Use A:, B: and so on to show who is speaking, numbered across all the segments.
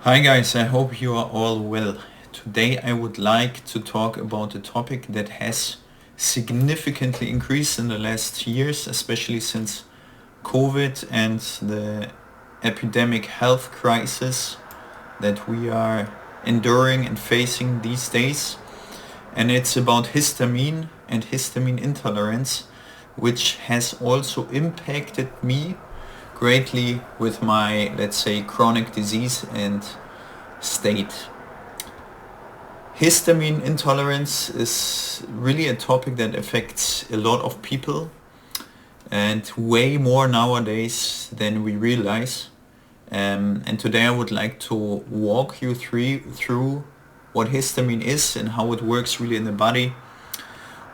A: Hi guys, I hope you are all well. Today I would like to talk about a topic that has significantly increased in the last years, especially since COVID and the epidemic health crisis that we are enduring and facing these days. And it's about histamine and histamine intolerance, which has also impacted me greatly with my, let's say, chronic disease and state. Histamine intolerance is really a topic that affects a lot of people and way more nowadays than we realize. And today I would like to walk you through what histamine is and how it works really in the body,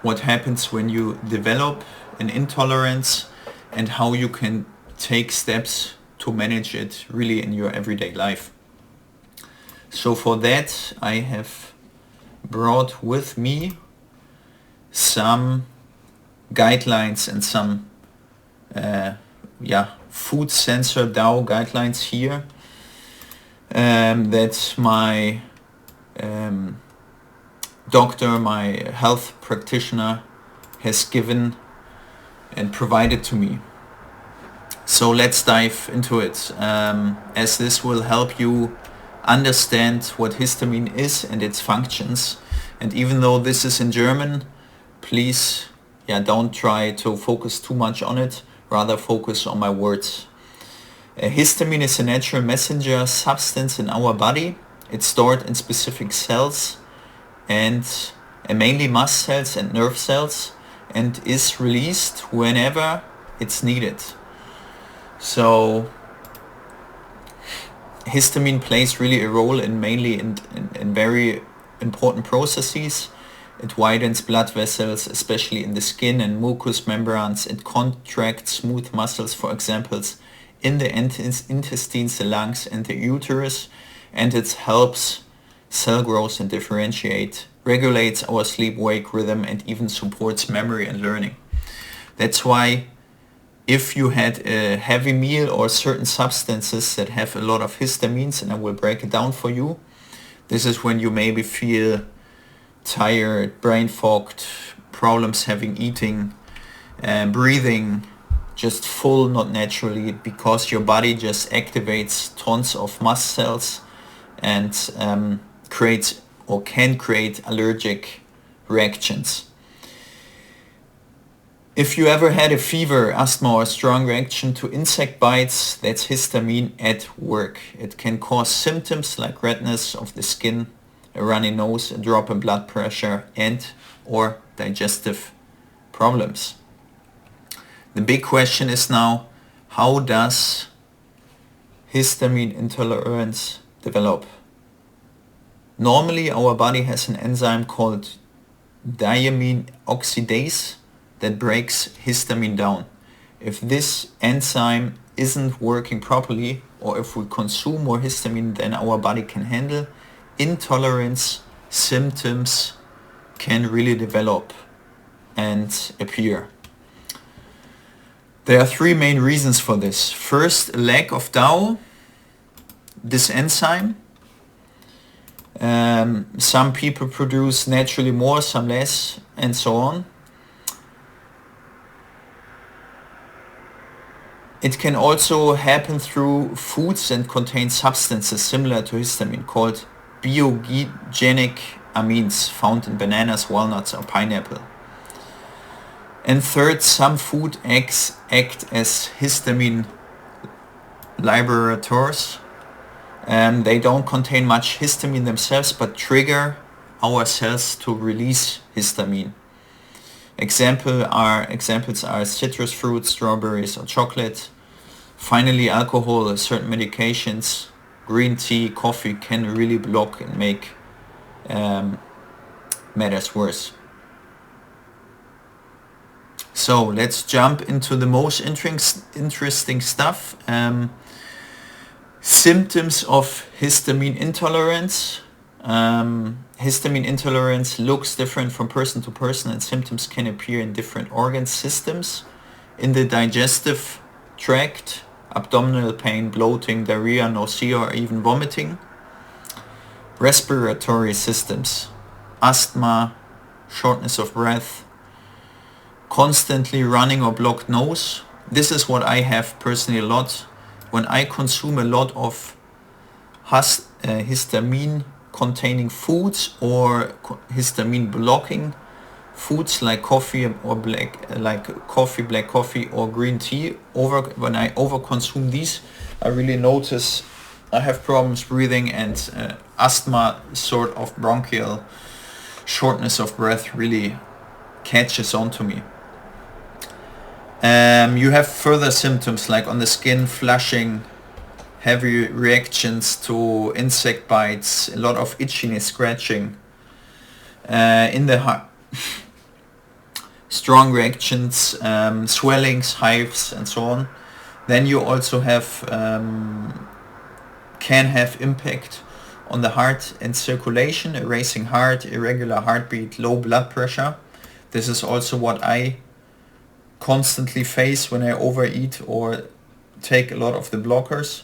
A: what happens when you develop an intolerance, and how you can take steps to manage it really in your everyday life. So for that I have brought with me some guidelines and some food sensor DAO guidelines here that my doctor, my health practitioner has given and provided to me. So let's dive into it, as this will help you understand what histamine is and its functions. And even though this is in German, please don't try to focus too much on it, rather focus on my words. Histamine is a natural messenger substance in our body. It's stored in specific cells and mainly mast cells and nerve cells, and is released whenever it's needed. So histamine plays really a role in very important processes. It widens blood vessels, especially in the skin and mucous membranes. It contracts smooth muscles, for example, in the intestines, the lungs and the uterus, and it helps cell growth and differentiate, regulates our sleep-wake rhythm, and even supports memory and learning. That's why if you had a heavy meal or certain substances that have a lot of histamines, and I will break it down for you, this is when you maybe feel tired, brain fogged, problems having eating, breathing, just full, not naturally, because your body just activates tons of mast cells and creates or can create allergic reactions. If you ever had a fever, asthma, or strong reaction to insect bites, that's histamine at work. It can cause symptoms like redness of the skin, a runny nose, a drop in blood pressure, and or digestive problems. The big question is now, how does histamine intolerance develop? Normally our body has an enzyme called diamine oxidase that breaks histamine down. If this enzyme isn't working properly, or if we consume more histamine than our body can handle, intolerance symptoms can really develop and appear. There are three main reasons for this. First, a lack of DAO, this enzyme. Some people produce naturally more, some less, and so on. It can also happen through foods and contain substances similar to histamine called biogenic amines found in bananas, walnuts, or pineapple. And third, some food act as histamine liberators. They don't contain much histamine themselves, but trigger our cells to release histamine. Examples are citrus fruits, strawberries, or chocolate. Finally, alcohol, certain medications, green tea, coffee can really block and make matters worse. So let's jump into the most interesting stuff. Symptoms of histamine intolerance. Histamine intolerance looks different from person to person, and symptoms can appear in different organ systems. In the digestive tract, abdominal pain, bloating, diarrhea, nausea, or even vomiting. respiratory systems, asthma, shortness of breath, constantly running or blocked nose. This is what I have personally a lot. When I consume a lot of histamine containing foods or histamine blocking foods like coffee or black coffee or green tea, when I overconsume these, I really notice I have problems breathing, and asthma, sort of bronchial shortness of breath, really catches on to me. You have further symptoms like on the skin, flushing, heavy reactions to insect bites, a lot of itchiness, scratching. In the heart, strong reactions, swellings, hives, and so on. Then you also have can have impact on the heart and circulation, a racing heart, irregular heartbeat, low blood pressure. This is also what I constantly face when I overeat or take a lot of the blockers.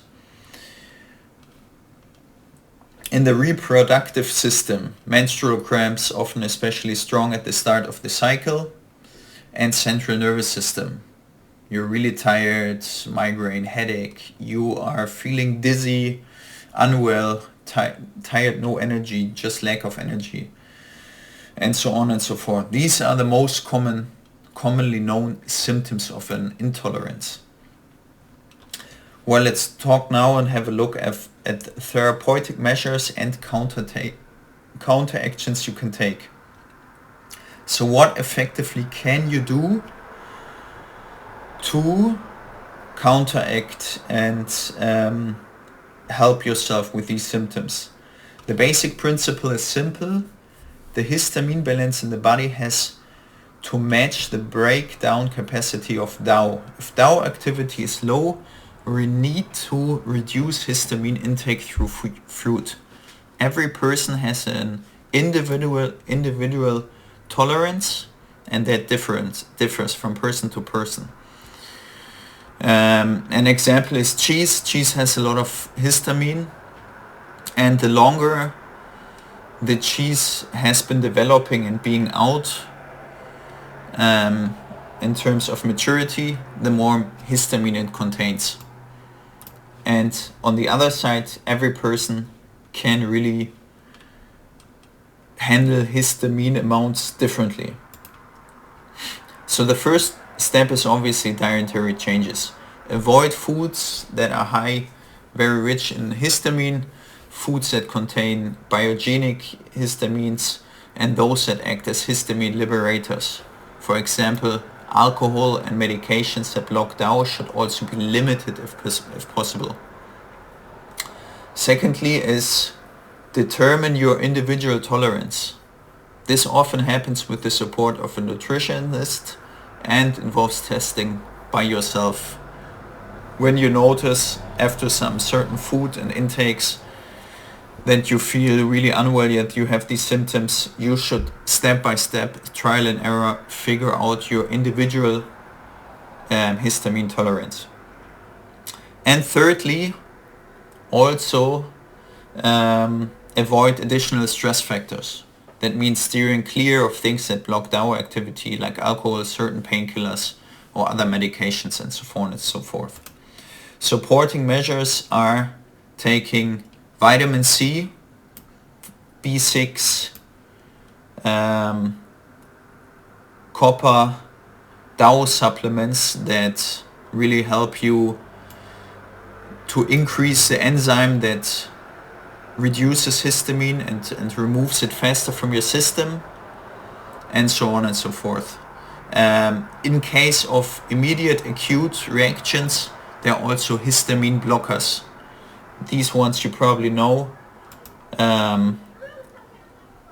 A: In the reproductive system, menstrual cramps, often especially strong at the start of the cycle, and central nervous system. You're really tired, migraine, headache, you are feeling dizzy, unwell, tired, no energy, just lack of energy, and so on and so forth. These are the most commonly known symptoms of an intolerance. Well, let's talk now and have a look at therapeutic measures and counteractions you can take. So what effectively can you do to counteract and help yourself with these symptoms? The basic principle is simple. The histamine balance in the body has to match the breakdown capacity of DAO. If DAO activity is low, we need to reduce histamine intake through food. Every person has an individual tolerance, and that differs from person to person. An example is cheese. Cheese has a lot of histamine, and the longer the cheese has been developing and being out in terms of maturity, the more histamine it contains. And on the other side, every person can really handle histamine amounts differently. So the first step is obviously dietary changes. Avoid foods that are very rich in histamine, foods that contain biogenic histamines, and those that act as histamine liberators. For example, alcohol and medications that block DAO should also be limited if possible. Secondly is determine your individual tolerance. This often happens with the support of a nutritionist and involves testing by yourself. When you notice after some certain food and intakes that you feel really unwell, yet you have these symptoms, you should step by step, trial and error, figure out your individual histamine tolerance. And thirdly, also avoid additional stress factors. That means steering clear of things that block DAO activity like alcohol, certain painkillers, or other medications, and so on and so forth. Supporting measures are taking vitamin C, B6, copper, DAO supplements that really help you to increase the enzyme that reduces histamine and removes it faster from your system, and so on and so forth. In case of immediate acute reactions, there are also histamine blockers. These ones you probably know.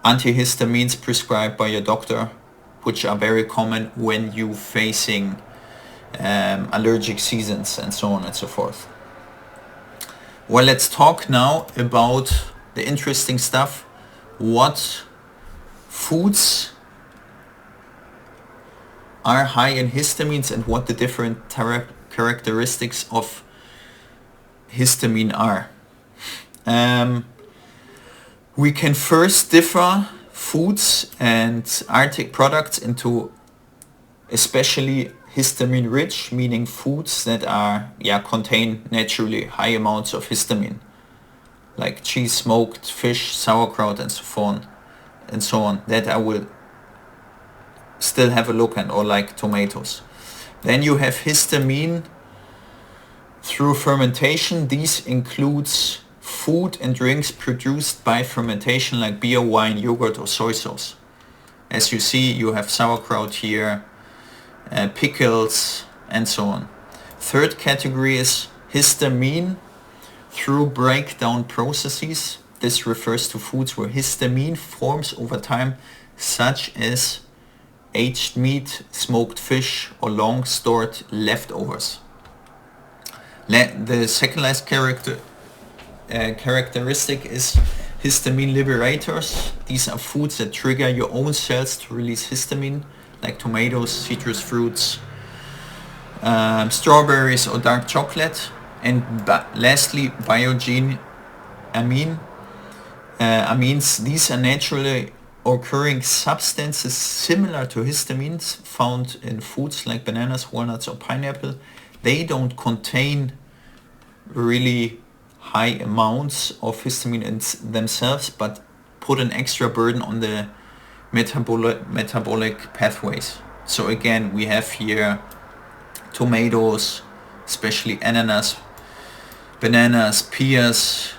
A: Antihistamines prescribed by your doctor, which are very common when you're facing allergic seasons, and so on and so forth. Well, let's talk now about the interesting stuff. What foods are high in histamines and what the different characteristics of histamine are. We can first differ foods and products into especially histamine rich, meaning foods that are contain naturally high amounts of histamine, like cheese, smoked fish, sauerkraut, and so on. That I will still have a look at, or like tomatoes. Then you have histamine through fermentation. These includes food and drinks produced by fermentation, like beer, wine, yogurt, or soy sauce. As you see, you have sauerkraut here, pickles, and so on. Third category is histamine through breakdown processes. This refers to foods where histamine forms over time, such as aged meat, smoked fish, or long stored leftovers. The second last characteristic is histamine liberators. These are foods that trigger your own cells to release histamine, like tomatoes, citrus fruits, strawberries, or dark chocolate. And lastly, biogenic amines. These are naturally occurring substances similar to histamines found in foods like bananas, walnuts, or pineapple. They don't contain really high amounts of histamine in themselves, but put an extra burden on the metabolic pathways. So again, we have here tomatoes, especially ananas, bananas, pears,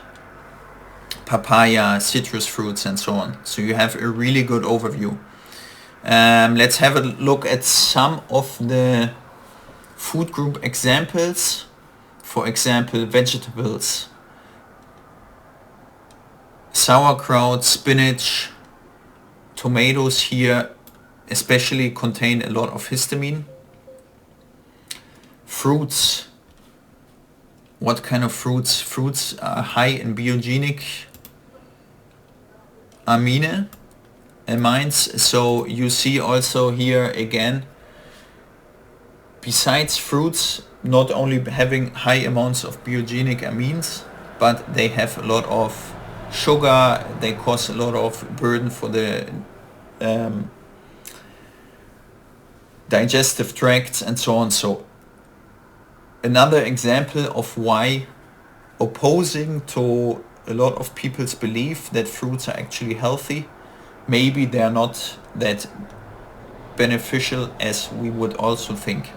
A: papaya, citrus fruits, and so on. So you have a really good overview. Let's have a look at some of the food group examples. For example, vegetables, sauerkraut, spinach, tomatoes here especially contain a lot of histamine. Fruits. What kind of fruits? Fruits are high in biogenic amines. So you see also here again, besides fruits not only having high amounts of biogenic amines, but they have a lot of sugar, they cause a lot of burden for the digestive tracts and so on. So another example of why, opposing to a lot of people's belief that fruits are actually healthy, maybe they are not that beneficial as we would also think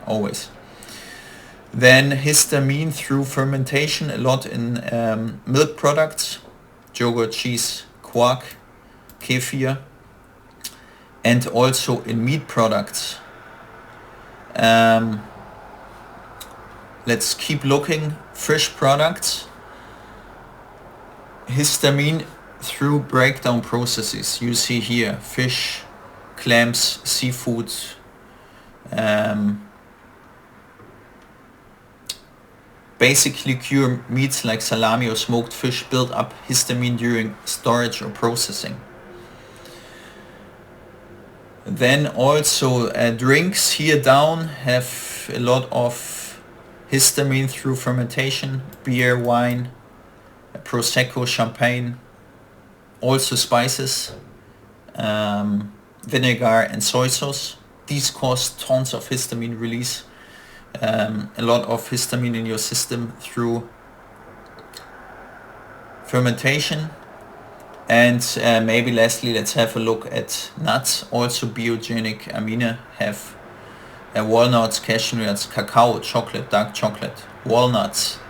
A: always. Then histamine through fermentation, a lot in milk products, yogurt, cheese, quark, kefir, and also in meat products. Let's keep looking. Fish products, histamine through breakdown processes. You see here fish, clams, seafood, basically cured meats like salami or smoked fish build up histamine during storage or processing. Then also drinks here down have a lot of histamine through fermentation, beer, wine, prosecco, champagne, also spices, vinegar and soy sauce. These cause tons of histamine release, a lot of histamine in your system through fermentation. And maybe lastly, let's have a look at nuts. Also biogenic amine have walnuts, cashew nuts, cacao, chocolate, dark chocolate, walnuts,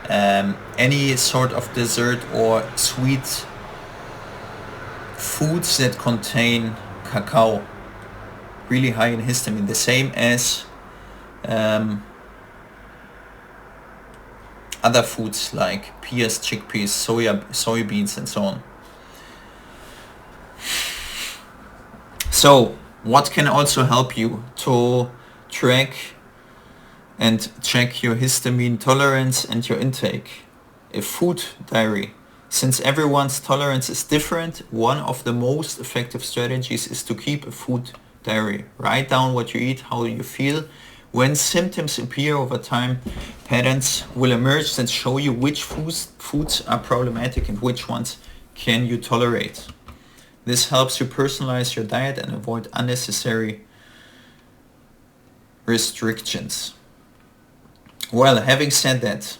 A: any sort of dessert or sweet foods that contain cacao, really high in histamine, the same as other foods like peas, chickpeas, soybeans, and so on. So what can also help you to track and check your histamine tolerance and your intake? A food diary. Since everyone's tolerance is different, one of the most effective strategies is to keep a food diary. Write down what you eat, how you feel. When symptoms appear over time, patterns will emerge that show you which foods are problematic and which ones can you tolerate? This helps you personalize your diet and avoid unnecessary restrictions. Well, having said that,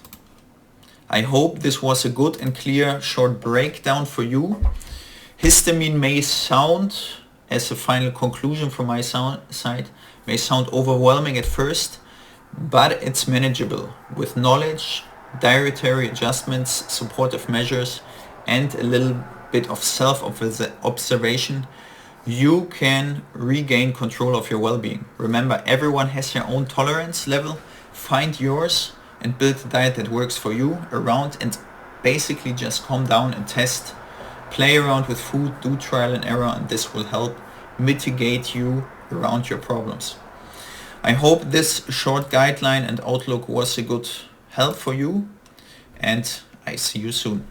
A: I hope this was a good and clear short breakdown for you. Histamine may sound, as a final conclusion from my side, may sound overwhelming at first, but it's manageable with knowledge, dietary adjustments, supportive measures, and a little bit of self-observation. You can regain control of your well-being. Remember, everyone has their own tolerance level. Find yours and build a diet that works for you around, and basically just calm down and test. Play around with food, do trial and error, and this will help mitigate you around your problems. I hope this short guideline and outlook was a good help for you, and I see you soon.